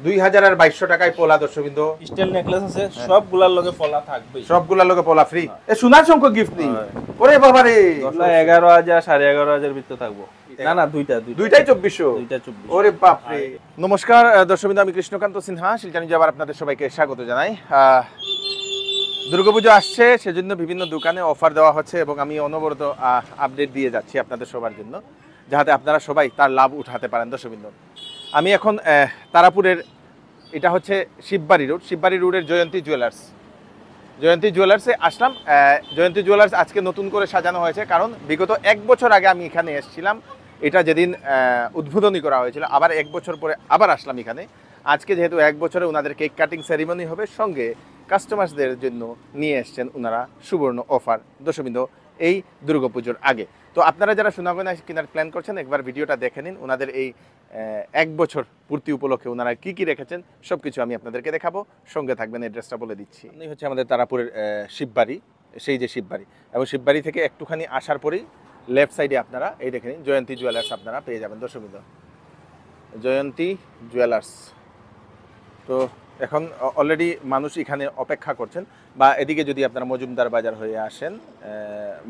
2000 আর 2200 টাকায় পোলা দর্শকবৃন্দ। স্টাইল নেকলেস আছে, সবগুলার লগে পলা থাকবে, সবগুলার লগে পোলা ফ্রি। এ সোনার শঙ্খ গিফট নি। ওরে বাবা রে, 11,000 11,500 ভিতরে থাকবো। না না, দুইটাই 2400। ওরে বাপ রে। নমস্কার দর্শকবৃন্দ, আমি কৃষ্ণকান্ত সিনহা শিলচর নিউজে আবার আপনাদের সবাইকে স্বাগত জানাই। দুর্গাপুজো আসছে, সেজন্য বিভিন্ন দোকানে অফার দেওয়া হচ্ছে এবং আমি অনবরত আপডেট দিয়ে যাচ্ছি আপনাদের সবার জন্য, যাতে আপনারা সবাই তার লাভ উঠাতে পারেন। দর্শকবৃন্দ, আমি এখন তারাপুরের, এটা হচ্ছে শিববাড়ি রোডের জয়ন্তী জুয়েলার্সে আসলাম। জয়ন্তী জুয়েলার্স আজকে নতুন করে সাজানো হয়েছে, কারণ বিগত 1 বছর আগে আমি এখানে এসেছিলাম। এটা যেদিন উদ্বোধনী করা হয়েছিল, আবার 1 বছর পরে আবার আসলাম এখানে। আজকে যেহেতু 1 বছরে ওনাদের কেক কাটিং সেরিমনি হবে, সঙ্গে কাস্টমারদের জন্য নিয়ে এসছেন ওনারা সুবর্ণ অফার। দর্শকবৃন্দ, এই দুর্গাপুজোর আগে তো আপনারা যারা সোনাগয়না কেনার প্ল্যান করছেন, একবার ভিডিওটা দেখে নিন। ওনাদের এই 1 বছর পূর্তি উপলক্ষে ওনারা কি কি রেখেছেন সব কিছু আমি আপনাদেরকে দেখাবো। সঙ্গে থাকবেন, অ্যাড্রেসটা বলে দিচ্ছি। এই হচ্ছে আমাদের তারাপুরের শিববাড়ি, সেই যে শিববাড়ি, এবং শিববাড়ি থেকে একটুখানি আসার পরেই লেফট সাইডে আপনারা এই দেখে নিন, জয়ন্তী জুয়েলার্স আপনারা পেয়ে যাবেন। দর্শকবৃন্দ, জয়ন্তী জুয়েলার্স। তো এখন অলরেডি মানুষ এখানে অপেক্ষা করছেন, বা এদিকে যদি আপনারা মজুমদার বাজার হয়ে আসেন,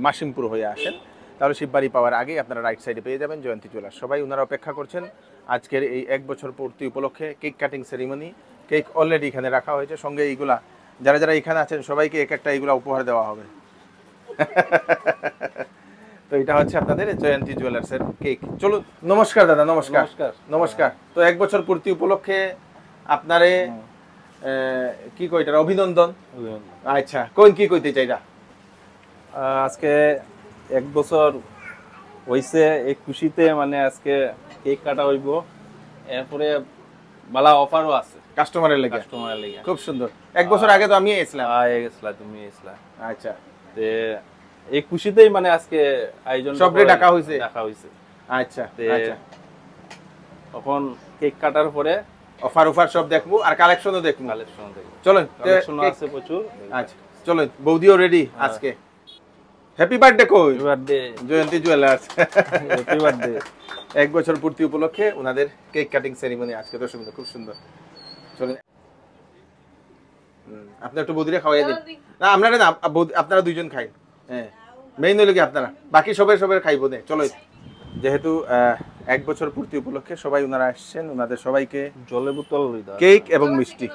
মাসিমপুর হয়ে আসেন, তাহলে শিববাড়ি পাওয়ার আগেই আপনারা রাইট সাইডে পেয়ে যাবেন জয়ন্তী জুয়েলার্স। সবাই ওনারা অপেক্ষা করছেন আজকের এই 1 বছর পূর্তি উপলক্ষে cake cutting ceremony. Cake already এখানে রাখা হয়েছে, সঙ্গে এইগুলা যারা যারা এখানে আছেন সবাইকে এক একটা এইগুলা উপহার দেওয়া হবে। তো এটা হচ্ছে আপনাদের জয়ন্তী জুয়েলার্সের কেক। চলুন, নমস্কার দাদা। নমস্কার। তো 1 বছর পূর্তি উপলক্ষে আপনারে কি কইটা অভিনন্দন। আচ্ছা, কোন কি কইতে চাইরা? আজকে 1 বছর হইছে, এই খুশিতে মানে আজকে কেক কাটা হইব, এরপরে বালা অফারও আছে কাস্টমারের লাগি। খুব সুন্দর। 1 বছর আগে তো আমি এসলাম। তুমি এসলা। আচ্ছা, তে এই খুশিতেই মানে আজকে আয়োজন সবরে ডাকা হইছে। আচ্ছা, তখন কেক কাটার পরে অফার সব দেখবো, আর কালেকশনও দেখবো। চলুন, কালেকশন আছে প্রচুর। আচ্ছা চলুন, বৌদিও রেডি আজকে। হ্যাপি বার্থডে কই? বার্থডে জয়ন্তী জুয়েলার্স। Happy birthday. 1 বছর পূর্তি উপলক্ষে ওনাদের কেক কাটিং সেরিমনি আজকে। দর্শক, খুব সুন্দর। চলুন, আপনি একটু বৌদিরে খাওয়াই দিন। না, আপনারা না, আপনারা দুইজন খাই। হ্যাঁ, মেইন হইল কি আপনারা, বাকি সবাই খাইবো নে। চলো, যেহেতু 1 বছর পূর্তি উপলক্ষে সবাই ওনারা আসছেন, ওনাদের সবাইকে জলের বোতল, কেক এবং মিষ্টি।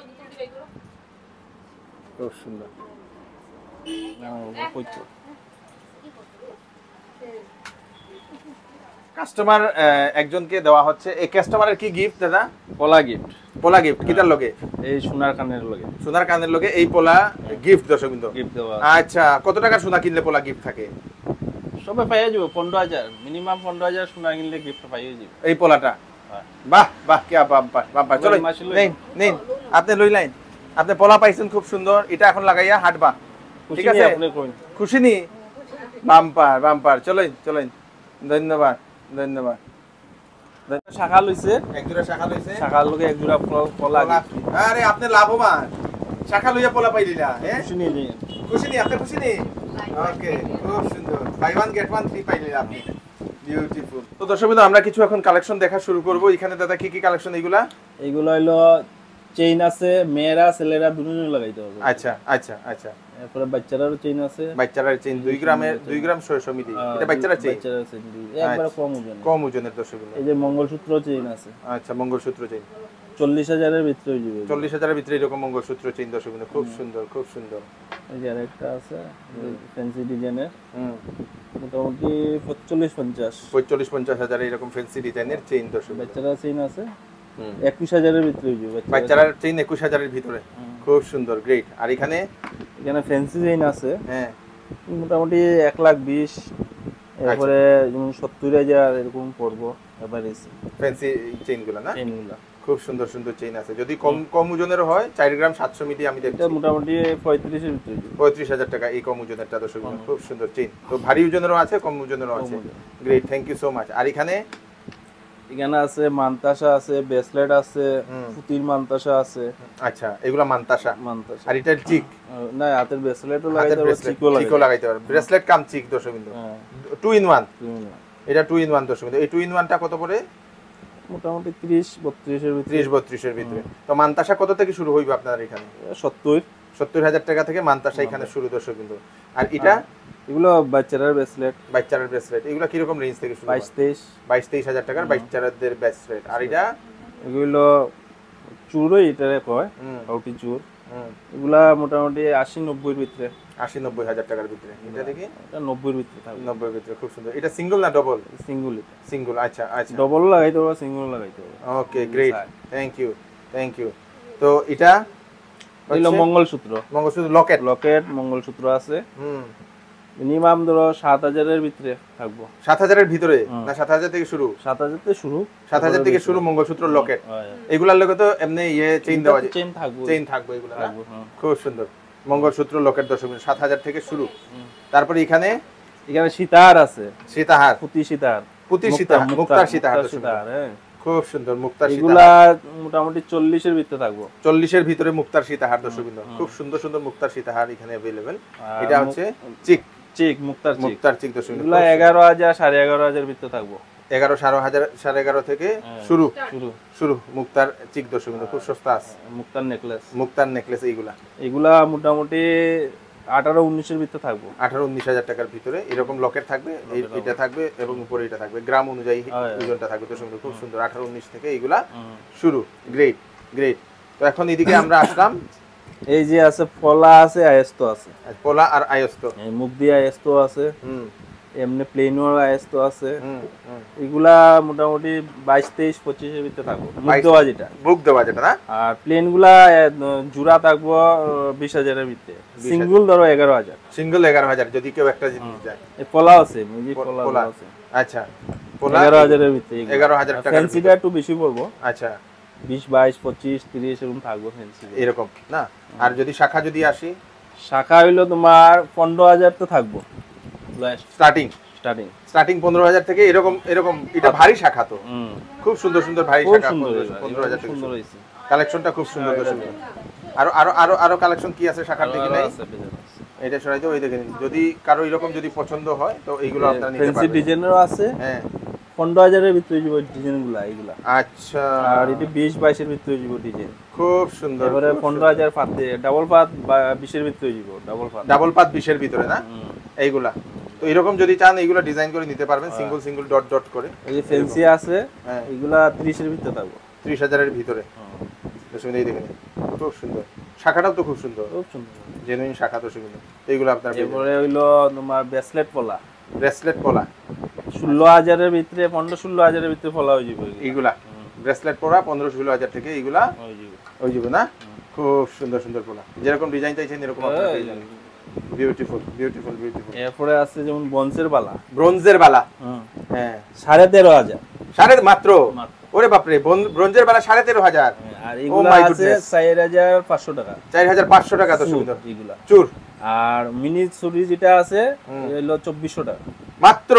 খুব সুন্দর। কাস্টমার একজনকে দেওয়া হচ্ছে। এই কাস্টমারের কি গিফট দাদা? পোলা গিফট। কিটার লগে? এই সোনার কানের লগে এই পোলা গিফট। দর্শকবৃন্দ, গিফট দেওয়া। আচ্ছা, কত টাকা সোনা কিনলে পোলা গিফট থাকে? সবে পাইয়া যাব 15,000, মিনিমাম 15,000 সোনা কিনলে গিফট পাইয়া যাব এই পোলাটা। বাহ, কি বাম্পার। চলো নিন, আপনি লই লাইন। আপনি পোলা পাইছেন, খুব সুন্দর। এটা এখন লাগাইয়া হাঁটবা, ঠিক আছে? খুশি নি? বাম্পার। চলেন, ধন্যবাদ। শাখা লইছে, এক জোড়া শাখা লইছে, শাখার লগে এক জোড়া পোলা। আরে আপনি লাভবান, শাখা লইয়া পোলা পাই দিলা। হ্যাঁ, খুশি নি? আপনি খুশি নি? ওকে, খুব সুন্দর। বাই 1 গেট 1 ফ্রি পাই দিলা আপনি। বিউটিফুল। তো দর্শকবৃন্দ, আমরা কিছু এখন কালেকশন দেখা শুরু করব। এখানে দাদা কি কালেকশন? এইগুলো হইলো চেইন আছে, মেয়েরা ছেলেরা দুজনে লাগাইতে হবে। আচ্ছা। এরপরে বাচ্চারারও চেইন আছে। বাচ্চারার চেইন 2 গ্রাম 600 মিলি। এটা বাচ্চারা চেইন। একবার কম ওজনের। দর্শকবৃন্দ, এই যে মঙ্গলসূত্র চেইন আছে। আচ্ছা, মঙ্গলসূত্র চেইন 40,000 এর ভিতরে হয়ে যাবে। 40,000 এর ভিতরে এরকম মঙ্গলসূত্র চেইন। দর্শকবৃন্দ, খুব সুন্দর। এই যে আরেকটা আছে ফ্যান্সি ডিজাইনের, মোটামুটি 45-50 এরকম ফ্যান্সি ডিজাইনের চেইন। দর্শক, বাচ্চারা চেইন আছে 21,000 এর ভিতরে হয়ে যাবে। বাচ্চারার চেইন 21,000 এর ভিতরে, খুব সুন্দর, গ্রেট। আর এখানে ফ্যান্সি চেইন আছে, হ্যাঁ, মোটামুটি 1,20,000, এরপরে যেমন 70,000 এরকম পড়বো এভারেজ ফ্যান্সি চেইনগুলো। না, খুব সুন্দর চেইন আছে। যদি কম ওজনের হয় 4 গ্রাম 700 মিলি আমি দেখছি, এটা মোটামুটি 35,000 এর ভিতরে, 35,000 টাকা এই কম ওজনেরটা। দর্শক, খুব সুন্দর চেইন। তো ভারী ওজনেরও আছে, কম ওজনেরও আছে। Great, thank you so much. আর এখানে আছে মানতাসা আছে, ব্রেসলেট আছে, পুতির মানতাসা আছে। আচ্ছা, এগুলা মানতাসা। আর এটা চিক না, হাতের ব্রেসলেটও লাগাইতে পারবে, চিকও লাগাইতে পারবে। ব্রেসলেট কাম চিক। দর্শক, 2 in 1। এটা 2 in 1। দর্শক, এই 2 in 1টা কত পড়ে? মোটামুটি 30-32 এর ভিতরে। 30-32 এর ভিতরে। তো মানতাসা কত থেকে শুরু হইবে আপনার এখানে? 70 টাকা থেকে মানতাসা এখানে শুরু, দর্শক বিন্দু। আর এটা এগুলো বাচ্চাদের ব্রেসলেট। বাচ্চাদের ব্রেসলেট এগুলো কি রকম রেঞ্জ থেকে শুরু? 22-23 হাজার টাকার বাচ্চাদের ব্রেসলেট। আর এটা এগুলো চুরই এটারে কয়, আউটি চুর। এগুলা মোটামুটি 80-90 এর ভিতরে। 80-90 হাজার টাকার ভিতরে। এটা দেখি এটা 90 এর ভিতরে থাকবে। 90 এর ভিতরে, খুব সুন্দর। এটা সিঙ্গেল না ডবল? সিঙ্গেল। সিঙ্গেল, আচ্ছা আচ্ছা। ডবল লাগাইতে হবে, সিঙ্গেল লাগাইতে হবে। ওকে, গ্রেট, থ্যাংক ইউ। তো এটা হলো মঙ্গলসূত্র। মঙ্গলসূত্র, লকেট মঙ্গলসূত্র আছে। মিনিমাম ধরো 7000 এর ভিতরে থাকবো। 7000 এর ভিতরে না 7000 থেকে শুরু? 7000 থেকে শুরু। 7000 থেকে শুরু মঙ্গলসূত্র, লকেট। এগুলার লগে তো এমনি চেইন দেওয়া যায়, চেইন থাকবে এগুলা না? খুব সুন্দর। মঙ্গলসূত্র, লকেট, দর্শক 7000 থেকে শুরু। তারপরে এখানে সীতাহার আছে। সীতাহার, পুঁতি সীতাহার, মুক্তার সীতাহার। হ্যাঁ, খুব সুন্দর মুক্তার সীতাহার। এগুলা মোটামুটি 40 এর ভিতরে থাকবো। 40 এর ভিতরে মুক্তার সীতাহার, দর্শক বিন্দু। খুব সুন্দর সুন্দর মুক্তার সীতাহার এখানে अवेलेबल। এটা হচ্ছে চিক, মুক্তার চিক, দর্শক বিন্দু। এগুলা 11000 11,500 এর ভিতরে থাকবো। 11 11,500 থেকে শুরু মুক্তার চিক, দর্শক বিন্দু। খুব সস্তা আছে। মুক্তার নেকলেস এগুলা মোটামুটি 18-19 এর ভিতরে থাকবো। 18-19 হাজার টাকার ভিতরে এরকম লকেট থাকবে, এটা থাকবে এবং উপরে এটা থাকবে, গ্রাম অনুযায়ী ওজনটা থাকবে, দর্শক বিন্দু। খুব সুন্দর। 18-19 থেকে এগুলা শুরু। গ্রেট। তো এখন এদিকে আমরা আসলাম। এই যে আছে পলা আছে, আয়স্ত আছে। পলা আর আয়স্ত, এই মুখ দিয়ে আয়স্ত আছে, এমনি প্লেনও আয়স্ত আছে। এগুলা মোটামুটি 22-23-25 এর ভিতরে থাকবো। মুখ দেওয়া যেটা না? আর প্লেন গুলা জোড়া থাকবো 20,000 এর ভিতরে। সিঙ্গেল ধরো 11,000। সিঙ্গেল 11,000 যদি কেউ একটা জিনিস যায়। এই পলা আছে, মুজি পলা আছে। আচ্ছা, পলা 11,000 এর ভিতরে। 11,000 টাকা। ফ্যান্সিটা একটু বেশি পড়বো। আচ্ছা, 20-22-25-30 এরকম থাকবো ফ্যান্সি এরকম না? আর যদি শাখা যদি আসি? শাখা হইলো তোমার 15,000 তো থাকবো স্টার্টিং 15,000 থেকে এরকম। এটা ভারী শাখা তো, খুব সুন্দর সুন্দর ভারী শাখা। 15,000 থেকে কালেকশনটা খুব সুন্দর। আরো কালেকশন কি আছে শাখার দিকে? নাই, এটা সরাই দাও। এই দেখেন, যদি কারো এরকম যদি পছন্দ হয় তো এইগুলো আপনারা নিতে পারবেন। ফ্যান্সি ডিজাইনেরও আছে। হ্যাঁ, 15,000 এর ভিতরে যাব ডিজাইনগুলো এইগুলা। আচ্ছা, আর এটা 20-22 এর ভিতরে যাব ডিজাইন। খুব সুন্দর। এবারে 15,000 পাতে ডাবল পাত 20 এর ভিতরে যাব। ডাবল পাত 20 এর ভিতরে না এইগুলা? তো এরকম যদি চান এইগুলা ডিজাইন করে নিতে পারবেন, সিঙ্গেল ডট করে। এই যে ফ্যান্সি আছে, এইগুলা 30 এর ভিতরে থাকবে। 30,000 এর ভিতরে। দর্শক এই দেখেন, খুব সুন্দর। শাখাটাও তো খুব সুন্দর, জেনুইন শাখা। তো সুন্দর এইগুলা আপনার। এবারে হইলো তোমার ব্রেসলেট পলা 16,000 এর ভিতরে, 15-16,000 এর ভিতরে পলা হয়ে যাবে এইগুলা। ব্রেসলেট পলা 15-16,000 থেকে এইগুলা হয়ে যাবে না? খুব সুন্দর সুন্দর পলা, যেরকম ডিজাইন চাইছেন এরকম আপনারা পেয়ে যাবেন। বিউটিফুল। এরপরে আছে যেমন ব্রোঞ্জের বালা। হ্যাঁ, 13,500 মাত্র। ওরে বাপ রে, ব্রোঞ্জের বালা 13,500। আর এগুলা আছে 4,500 টাকা। 4,500 টাকা। তো সুন্দর এগুলা চুর। আর মিনি চুরি যেটা আছে হলো 2,400 টাকা মাত্র।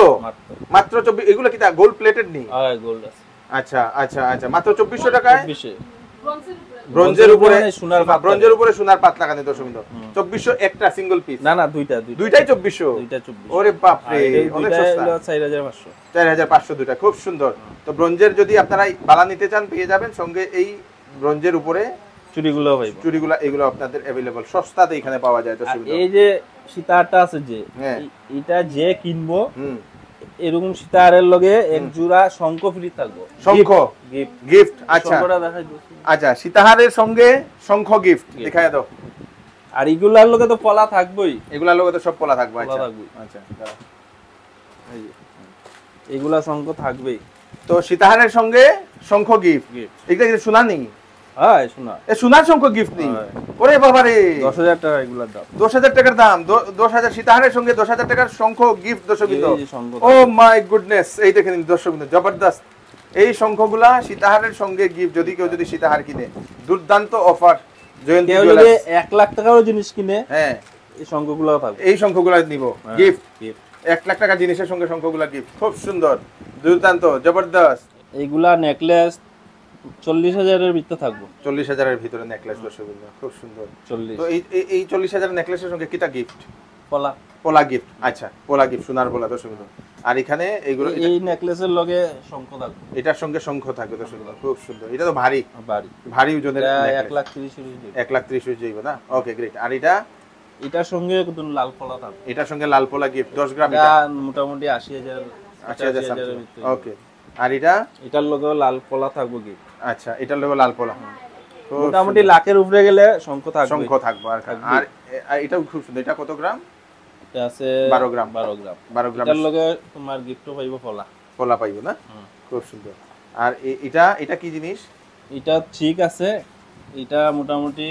24। এগুলা কি গোল্ড প্লেটেড নেই? হ্যাঁ, গোল্ড আছে। আচ্ছা, মাত্র 2,400 টাকায় ব্রোঞ্জের উপরে সোনার পাত লাগানো। দর্শক 2,400 একটা সিঙ্গেল পিস? না, দুইটাই 2,400। ওরে বাপ রে, অনেক সস্তা। 4,500 দুইটা। খুব সুন্দর। তো ব্রোঞ্জের যদি আপনারা বালা নিতে চান পেয়ে যাবেন, সঙ্গে এই ব্রোঞ্জের উপরে চুড়িগুলো এগুলো আপনাদের अवेलेबल সস্তাতে এখানে পাওয়া যায়। দর্শক এই যে সীতাহারটা আছে, যে এটা যে কিনবো এরকম সীতাহারের লগে এক জোড়া শঙ্খ ফ্রি থাকবে। শঙ্খ গিফট। আচ্ছা, সীতাহারের সঙ্গে শঙ্খ গিফট দেখায় দাও। আর এগুলার লগে তো পলা থাকবেই। এগুলার লগে তো সব পলা থাকবে। আচ্ছা, এই যে এগুলা শঙ্খ থাকবেই। তো সীতাহারের সঙ্গে শঙ্খ গিফট। এটা কি শোনা নেই? হ্যাঁ, শোনা। সোনার শঙ্খ গিফট নেই? ওরে বাবা রে, 10,000 টাকা এগুলার দাম। 10,000 টাকার দাম। 10,000 সীতাহারের সঙ্গে 10,000 টাকার শঙ্খ গিফট। দর্শক, ও মাই গুডনেস, এই দেখেন দর্শক, জবরদস্ত। এই শঙ্খগুলা সীতাহারের সঙ্গে গিফট। যদি কেউ সীতাহার কিনে, দুর্দান্ত অফার। জয়ন্তী জুয়েলার্স 1 লাখ টাকারও জিনিস কিনে, হ্যাঁ, এই শঙ্খগুলো থাকবে। এই শঙ্খগুলো নিব গিফট। 1 লাখ টাকা জিনিসের সঙ্গে শঙ্খগুলা গিফট। খুব সুন্দর, দুর্দান্ত, জবরদস্ত। এইগুলা নেকলেস 40,000 এর ভিতরে থাকবো। 40,000 এর ভিতরে নেকলেস। দর্শক, খুব সুন্দর। তো এই 40,000 নেকলেসের সঙ্গে কিটা গিফট? পলা পোলা গিফট, আচ্ছা পোলা গিফট, সোনার পোলা দর্শক বন্ধু। আর এখানে এইগুলো এই নেকলেসের লগে শঙ্খ থাকবে, এটার সঙ্গে শঙ্খ থাকবে দর্শক বন্ধু, খুব সুন্দর। এটা তো ভারী বাড়ি ভারী ওজনের এটা necklace। 1,30,000 1,30,000 যাইব না? Okay great. আর এটা এটার সঙ্গে একদম লাল পলা থাকবে, এটার সঙ্গে লাল পোলা গিফট 10 গ্রাম, এটা এটা মোটামুটি 80,000 80,000 85,000 এর ভিতরে। ওকে। আর এটা এটার লগে লাল পলা থাকবে কি, আচ্ছা এটার লোগো লাল পোলা, খুব মোটামুটি লাখের উপরে গেলে শঙ্খ থাকবে। শঙ্খ থাকবে। আর আর এটাও খুব সুন্দর। এটা কত গ্রাম? এটা আছে 12 গ্রাম। 12 গ্রাম। 12 গ্রাম এটার লগে তোমার গিফটও পাইব পলা, পোলা পাইব না? খুব সুন্দর। আর এটা এটা কি জিনিস? এটা ঠিক আছে, এটা মোটামুটি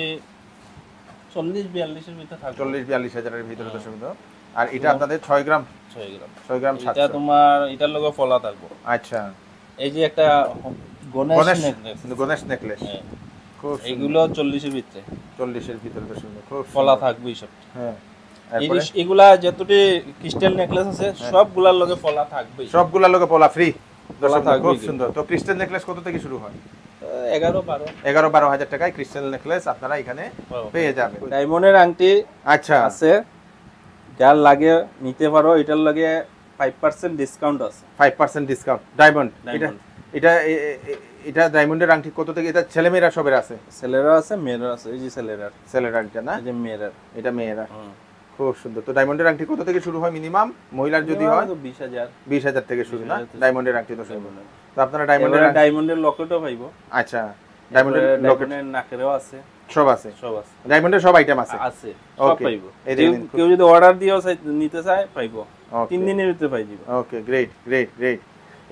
40-42 এর ভিতরে থাকবে, 40-42 হাজারের ভিতরে দর্শক বন্ধু। আর এটা আপনাদের 6 গ্রাম, 6 গ্রাম। 6 গ্রাম এটা 700। তোমার এটার লগে পলা থাকবে। আচ্ছা এই যে একটা গণেশ গণেশ নেকলেস, গণেশ নেকলেস, হ্যাঁ, খুব সুন্দর। এগুলো 40 এর ভিতরে 40 এর ভিতরে দর্শক বন্ধু, খুব পলা সুন্দর। থাকবে সব। হ্যাঁ এই এরপরে এগুলা যতটি ক্রিস্টাল নেকলেস আছে সবগুলার লগে পলা থাকবে, সবগুলা লোকে পোলা ফ্রি দর্শক বন্ধু, থাকবেই খুব কিন্তু। সুন্দর। তো ক্রিস্টাল নেকলেস কত থেকে শুরু হয়? 11-12 11-12 হাজার টাকায় ক্রিস্টাল নেকলেস আপনারা এখানে পেয়ে যাবেন। ডায়মন্ডের আংটি আচ্ছা আছে, যার লাগে নিতে পারো। এটার লাগে 5% ডিসকাউন্ট আছে। 5% ডিসকাউন্ট ডায়মন্ড। এটা Diamond। এটা এটা ডায়মন্ডের আংটি কত থেকে? এটা ছেলেমেয়েরা সবের আছে? ছেলেরা আছে, মেয়েরা আছে। এই যে ছেলেরা, ছেলের আংটিটা না, এই যে মেয়েরা। এটা মেয়েরা। খুব সুন্দর। তো ডায়মন্ডের আংটি কত থেকে শুরু হয় মিনিমাম? মহিলার যদি হয় 20,000 20,000 থেকে শুরু না 20,000 ডায়মন্ডের আংটি? তো শুনুন, তো আপনারা ডায়মন্ডের এবারে ডায়মন্ডের লকেটও পাইবো। আচ্ছা ডায়মন্ডের লকেট ডায়মন্ডের নাকেরও আছে, সব আছে? সব আছে, ডায়মন্ডের সব আইটেম আছে? আছে, সব Okay। পাইবো। এই দেখেন, কেউ যদি অর্ডার দিয়েও নিতে চায় পাইবো, Okay। 3 দিনের ভিতরে পাই দিব। Okay great great great.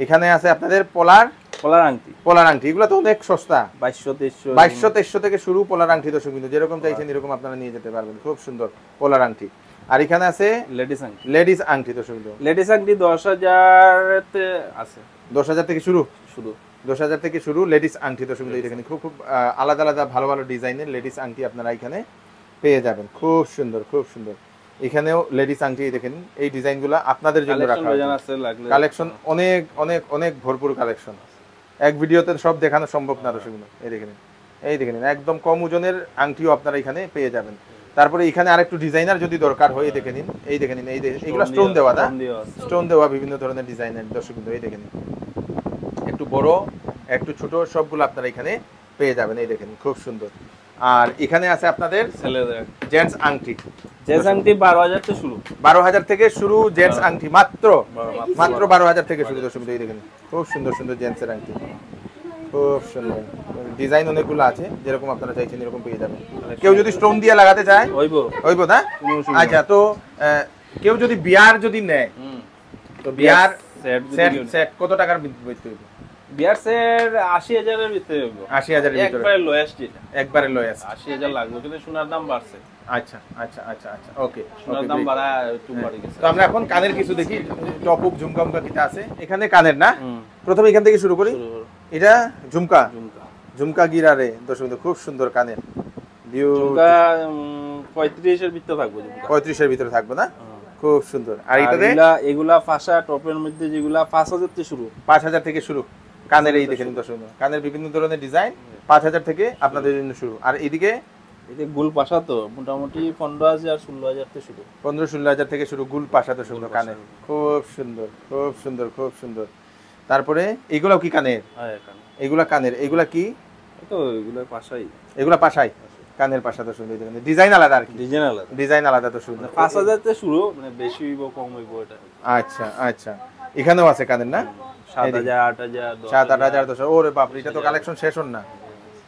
এখানে আছে আপনাদের পোলার পলার আংটি পোলার আংটি, এগুলো তো অনেক সস্তা, 2200-2300 2200-2300 থেকে শুরু পোলার আংটি দর্শক বিন্দু, যেরকম চাইছেন এরকম আপনারা নিয়ে যেতে পারবেন। খুব সুন্দর পোলার আংটি। আর এখানে আছে লেডিস আংটি। লেডিস আংটি দর্শক বিন্দু, লেডিস আংটি 10,000 তে আছে 10,000 থেকে শুরু, শুধু। 10,000 থেকে শুরু লেডিস আংটি দর্শক বিন্দু। এখানে খুব খুব আলাদা আলাদা ভালো ভালো ডিজাইনের লেডিস আংটি আপনারা এখানে পেয়ে যাবেন। খুব সুন্দর খুব সুন্দর। এখানেও লেডিস আংটি দেখেন, এই ডিজাইনগুলো আপনাদের জন্য রাখা কালেকশন হয়েছে। আছে, লাগলে কালেকশন অনেক অনেক অনেক ভরপুর কালেকশন, এক ভিডিওতে সব দেখানো সম্ভব না দর্শক বিন্দু। এই দেখেন, এই দেখেন একদম কম ওজনের আংটিও আপনারা এখানে পেয়ে যাবেন। তারপরে এখানে আরেকটু ডিজাইনার যদি দরকার হয়, এই দেখে নিন, এই দেখে নিন, এই এগুলো স্টোন দেওয়া না, স্টোন দেওয়া বিভিন্ন ধরনের ডিজাইনের দর্শক বিন্দু। এই দেখে নিন, একটু বড় একটু ছোট সবগুলো আপনারা এখানে পেয়ে যাবেন। এই দেখেন খুব সুন্দর। আর এখানে আছে আপনাদের ছেলেদের জেন্টস আংটি, জেন্টস আংটি 12,000 থেকে শুরু, 12,000 থেকে শুরু জেন্টস আংটি, মাত্র 12,000 12,000 থেকে শুরু দর্শক বিন্দু। এই দেখেন খুব সুন্দর সুন্দর জেন্টসের আংটি, খুব সুন্দর ডিজাইন অনেকগুলো আছে, যেরকম আপনারা চাইছেন এরকম পেয়ে যাবেন। কেউ যদি স্টোন দিয়ে লাগাতে চায় হইবো, হইব না? কোনো অসুবিধা আচ্ছা, তো কেউ যদি বিয়ার যদি নেয়, তো বিয়ার সেট সেট সেট কত টাকার ভিতরে হইব? বিয়ার সেট 80,000 এর ভিতরে হইবো। 80,000 এর ভিতরে একবারে লোয়েস্ট যেটা একবারে লয় আছে? 80,000 লাগবে, কিন্তু সোনার দাম বাড়ছে। আচ্ছা আচ্ছা আচ্ছা আচ্ছা ওকে। সোনার দাম বাড়া একটু বাড়ে গেছে। তো আমরা এখন কানের কিছু দেখি, টপ আপ ঝুমকা মুমকা কিটা আছে এখানে কানের না? হুম, প্রথমে এখান থেকে শুরু করি। শুরু করো। এটা ঝুমকা, ঝুমকা ঝুমকা গিরারে দর্শক বিন্দু, খুব সুন্দর কানের ভিউ। ঝুমকা 35 এর ভিতরে থাকবে ঝুমকা। 35 এর ভিতরে থাকবে না? খুব সুন্দর। আর এটাতে এগুলা ফাঁসা টপের মধ্যে যেগুলা 5,000 থেকে শুরু, 5,000 থেকে শুরু কানের। এই দেখেন দর্শক বিন্দু, কানের বিভিন্ন ধরনের ডিজাইন 5,000 থেকে আপনাদের জন্য শুরু। আর এদিকে এই গোল পাশা তো মোটামুটি 15,000-16,000 থেকে শুরু, 15-16,000 থেকে শুরু গুল পাশাতে সুন্দর কানের, খুব সুন্দর খুব সুন্দর খুব সুন্দর। তারপরে এগুলাও কি কানের? হ্যাঁ এখানে এগুলা কানের, এগুলা কি? এই তো এগুলা পাশাই, এগুলা পাশাই, কানের পাশাতে সুন্দর। দেখেন ডিজাইন আলাদা আর কি, ডিজাইন আলাদা। ডিজাইন আলাদা তো সুন্দর। 5,000 থেকে শুরু, মানে বেশি হইব কম হইব এটা। আচ্ছা আচ্ছা, এখানেও আছে কানের না? 7,000, 8,000, 7-8 10। ওরে বাপ রে, এটা তো কালেকশন শেষ হন না,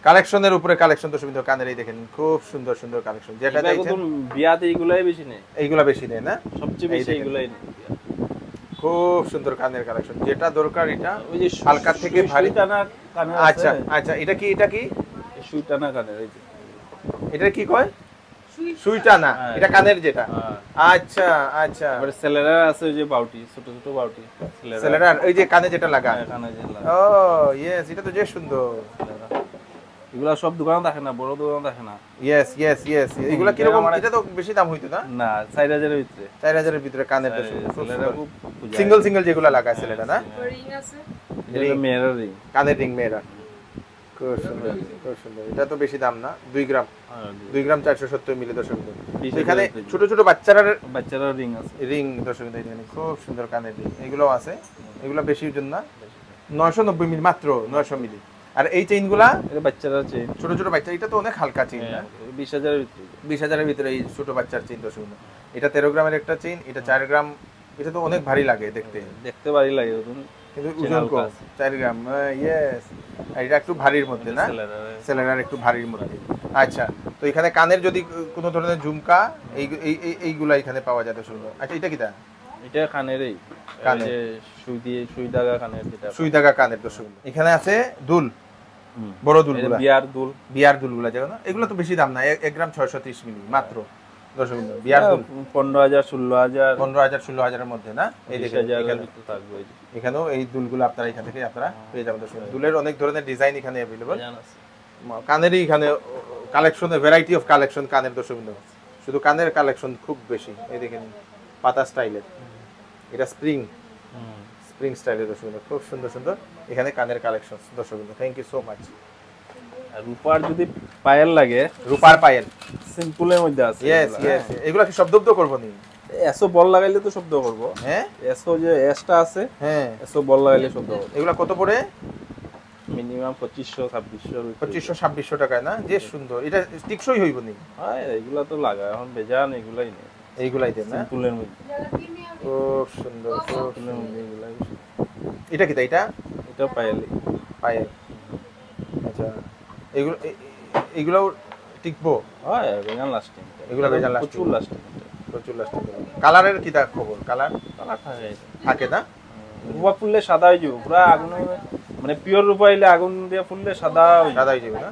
কালেকশনের উপরে কালেকশন তো সুন্দর কানের। এই দেখেন খুব সুন্দর সুন্দর কালেকশন, যেটা চাইছেন। বিয়াতে এগুলাই বেশি নেই, এইগুলা বেশি নেই না? সবচেয়ে বেশি এগুলাই নেই। খুব সুন্দর কানের কালেকশন, যেটা দরকার এটা। ওই যে হালকা থেকে ভারী। টানা কানের আচ্ছা আচ্ছা, এটা কি? এটা কি? সুই টানা কানের, এই যে এটা কি কয়? সুইটা না, হ্যাঁ, এটা কানের যেটা। হ্যাঁ। আচ্ছা আচ্ছা, আবার সেলেরার আছে ওই যে বাউটি, ছোট ছোট বাউটি সেলেরার, ওই যে কানে যেটা লাগা। হ্যাঁ, কানে যে লাগা। ও ইয়েস, এটা তো যে সুন্দর। এগুলা সব দোকানে দেখে না, বড় দোকানে দেখে না। ইয়েস ইয়েস ইয়েস, এগুলা কি রকম? এটা তো বেশি দাম হইতো না? না, 4,000 এর ভিতরে। 4,000 এর ভিতরে কানের তো সেলেরা খুব পূজা। সিঙ্গেল সিঙ্গেল যেগুলা লাগায় সেলেরা না? রিং আছে, এটা মেয়ের রিং। কানের রিং মেয়েরা। খুব সুন্দর, খুব সুন্দর। এটা তো বেশি দাম না, 2 গ্রাম 470 মিলি দর্শক বিন্দু। তো এখানে ছোট ছোট বাচ্চারা রিং আছে, রিং দর্শক বিন্দু, এখানে খুব সুন্দর কানের রিং, এগুলো আছে। এগুলো বেশি ওজন না, 990 মিলি, মাত্র 900 মিলি। আর এই চেইনগুলা এটা বাচ্চারা চেইন, ছোট ছোট বাচ্চা, এটা তো অনেক হালকা চেইন না, 20,000 এর ভিতরে, 20,000 এর ভিতরে এই ছোট বাচ্চার চেইন দর্শক বিন্দু। এটা 13 গ্রামের একটা চেইন, এটা 4 গ্রাম। এটা তো অনেক ভারী লাগে দেখতে ভারী লাগে, কিন্তু ওজন কম, 4 গ্রাম। ইয়েস, এটা একটু ভারীর মধ্যে না, সেলেনার একটু ভারীর মধ্যে। আচ্ছা, তো এখানে কানের যদি কোনো ধরনের ঝুমকা এইগুলা এখানে পাওয়া যায় দর্শক বিন্দু। আচ্ছা, এটা কিটা? এটা কানেরই, কানের সুই দাগা কানের, যেটা সুই দাগা কানের দর্শক বিন্দু। এখানে আছে দুল, বড় দুলগুলা, বিয়ার দুলগুলা, যেগুলো না, এগুলো তো বেশি দাম না, 1 গ্রাম 630 মিলি মাত্র দর্শক বিন্দু। বিয়ার দুল 15,000 16,000 16,000 এর মধ্যে না, এই দেখেন এখানেও এই দুলগুলো আপনারা এখান থেকে আপনারা পেয়ে যাবেন দর্শক বিন্দু। দুলের অনেক ধরনের ডিজাইন এখানে अवेलेबल, কানেরই এখানে কালেকশনে ভ্যারাইটি অফ কালেকশন কানের দর্শক বিন্দু। শুধু কানের কালেকশন খুব বেশি। এই দেখেন পাতা স্টাইলের, এটা স্প্রিং স্টাইলের দর্শক বিন্দু, খুব সুন্দর সুন্দর এখানে কানের কালেকশন দর্শক বিন্দু। Thank you so much. আর রূপার যদি পায়েল লাগে, রূপার পায়েল সিম্পলের মধ্যে আছে। ইয়েস ইয়েস, এগুলা কি শব্দ করবো নি? এসো বল লাগাইলে তো শব্দ করব। হ্যাঁ, এসো যে এসটা আছে, হ্যাঁ, এসো বল লাগাইলে শব্দ করব। এগুলা কত পড়ে? মিনিমাম 2500-2600 টাকায় না? যে সুন্দর, এটা টিকসই হইব নি? হ্যাঁ, এগুলা তো লাগা এখন বেজান, এগুলাই নেই, এইগুলাই দেন না? সিম্পলের মধ্যে খুব সুন্দর, খুব সিম্পলের মধ্যে এগুলাই। এটা কি? এটা পায়েলি পায়েল। আচ্ছা, এগুলো টিকবো? হয়, বেজান লাস্টিং, এগুলা বেজান লাস্টিং, প্রচুর লাস্টিং, প্রচুর লাস্টিং। কালারের কি খবর? কালার থাকে না? রূপা ফুললে সাদা হয়ে যাবে পুরা, আগুন মানে পিওর রূপা হইলে আগুন দিয়ে ফুললে সাদা হয়ে যাবে না?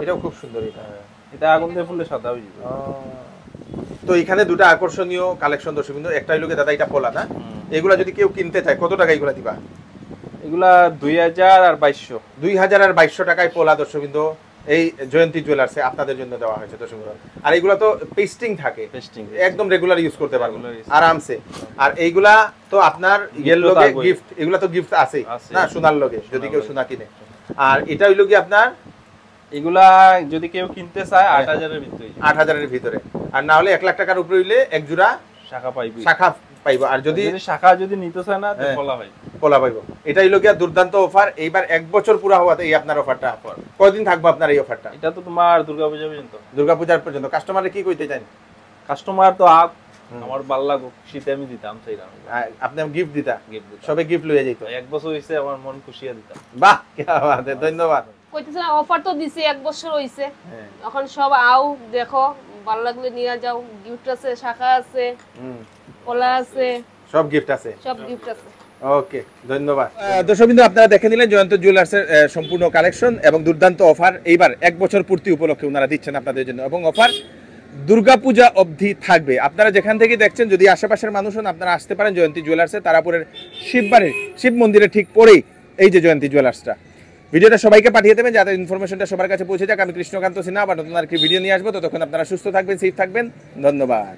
এটাও খুব সুন্দর। এটা আগুন দিয়ে ফুললে সাদা হয়ে যাবে। তো এখানে দুটো আকর্ষণীয় কালেকশন দর্শক বিন্দু। একটা হইলো দাদা এটা পোলা না, এগুলা যদি কেউ কিনতে চায় কত টাকা এগুলা দিবা? এগুলা 2,000 আর 2,200, 2,000 আর 2,200 টাকায় পোলা দর্শক বিন্দু এই জয়ন্তী জুয়েলার্সে আপনাদের জন্য দেওয়া হয়েছে দর্শক বিন্দু। আর এইগুলা তো পেস্টিং থাকে, একদম রেগুলার ইউজ করতে পারবেন আরামসে। আর এইগুলা তো আপনার ইয়ের লগে গিফট, এগুলা তো গিফট আছে না সোনার লগে, যদি কেউ সোনা কিনে। আর এটা হইলো কি আপনার, এগুলা যদি কেউ কিনতে চায় 8,000 এর ভিতরে, 8,000 এর ভিতরে। আর না হলে 1 লাখ টাকার উপরে হইলে এক জোড়া শাখা পাইবে, আর যদি শাখা যদি নিতে চায় না, পোলা পাইবো। এটা হইলো কি দুর্দান্ত অফার। এইবার 1 বছর পুরা হওয়াতে এই আপনার অফারটা। কয়দিন থাকবো আপনার এই অফারটা? এটা তো তোমার দুর্গাপূজা পর্যন্ত, দুর্গাপূজার পর্যন্ত। কাস্টমারে কি কইতে চান? কাস্টমার তো আমার ভালো লাগো, শীতে আমি দিতাম, চাইলাম আপনি গিফট দিতা, সবে গিফট লইয়া যাইতো। 1 বছর হইছে, আমার মন খুশিয়া দিতাম। বাহ, কি বাত, ধন্যবাদ। কইতেছিলাম অফার তো দিছি, 1 বছর হইছে, এখন সব আও দেখো, ভালো লাগলে নিয়ে যাও। গিফট আছে, শাখা আছে, কলা আছে, সব গিফট আছে, সব গিফট আছে। ওকে, ধন্যবাদ। দর্শক বিন্দু, আপনারা দেখে নিলেন জয়ন্ত জুয়েলার্সের সম্পূর্ণ কালেকশন এবং দুর্দান্ত অফার। এইবার 1 বছর পূর্তি উপলক্ষে ওনারা দিচ্ছেন আপনাদের জন্য, এবং অফার দুর্গাপূজা অবধি থাকবে। আপনারা যেখান থেকে দেখছেন, যদি আশেপাশের মানুষ হন, আপনারা আসতে পারেন জয়ন্তী জুয়েলার্সে, তারাপুরের শিব মন্দিরের ঠিক পরেই এই যে জয়ন্তী জুয়েলার্সটা। ভিডিওটা সবাইকে পাঠিয়ে দেবেন যাতে ইনফরমেশনটা সবার কাছে পৌঁছে যাক। আমি কৃষ্ণকান্ত সিনহা আবার নতুন আর কি ভিডিও নিয়ে আসবো। ততক্ষণ আপনারা সুস্থ থাকবেন, সেফ থাকবেন। ধন্যবাদ।